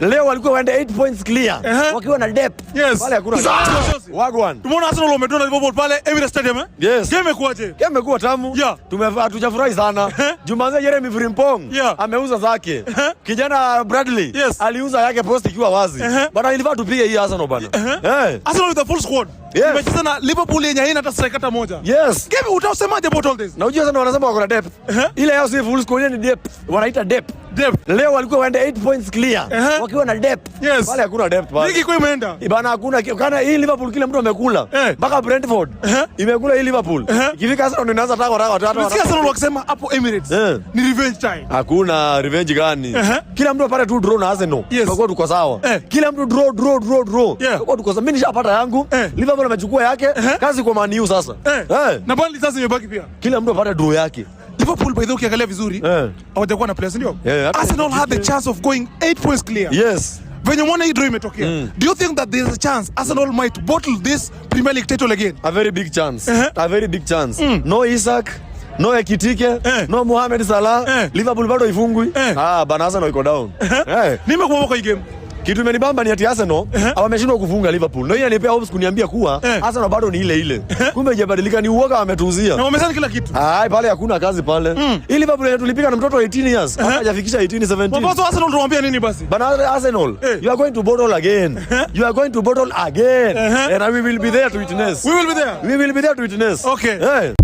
Leo walikuwa waende 8 points clear. Wakiwa na depth. Yes. Pale hakuna. Wagwan. Tumeona Arsenal wametona Liverpool pale Emirates Stadium Yes. Game imekuaje? Game imekuwa tamu. Yeah. Hatujafurahi sana. Jumanze Jeremy Frimpong ameuza zake. Kijana Bradley aliuza yake post ikiwa wazi. Bana ilifaa tupige hii Arsenal bana. Arsenal with a full squad. Tumecheza na Liverpool yenye haina hata striker hata moja. Yes. Game utasemaje about all this? Na unajua sana wanasema wako na depth. Ile yao si full squad ni depth. Wanaita depth. Leo walikuwa waende 8 points clear. Wakiwa na depth. Pale hakuna depth pale. Ligi kwa imeenda. Bana hakuna kana hii Liverpool kila mtu amekula. Mpaka Brentford. Imekula hii Liverpool. Ikifika Arsenal ndio inaanza taka. Nasikia Arsenal wakisema hapo Emirates. Ni revenge time. Hakuna revenge gani? Kila mtu apate tu draw na Arsenal. Kwa tuko sawa. Kila mtu draw. Kwa tuko sawa. Mimi nishapata yangu. Liverpool amechukua yake. Kazi kwa Man U sasa. Na Burnley sasa imebaki pia. Kila mtu apate draw yake. Liverpool by the way ukiangalia vizuri hawajakuwa na players ndio. Arsenal had the chance of going 8 points clear. Yes. Venye mwana hii draw imetokea. Do you think that there is a chance Arsenal might bottle this Premier League title again? A very big chance. A very big chance. No Isak, no Ekitike, no Mohamed Salah. Liverpool bado ifungwi. Bana Arsenal iko down. Nimekuwa kwa hii game. Kitu imenibamba ni ati Arsenal wameshindwa kufunga Liverpool. Ndio inanipea hopes kuniambia kuwa Arsenal bado ni ile. Kumbe hajabadilika, ni uoga wametuuzia. Na wamesema kila kitu. Pale hakuna kazi pale. Hii Liverpool ile tulipika na mtoto wa 18 years, hajafikisha 18 17. Basi Arsenal tunawaambia nini basi? Bana Arsenal, you are going to bottle again. You are going to bottle again. And we will be there to witness. We will be there. We will be there to witness. Okay.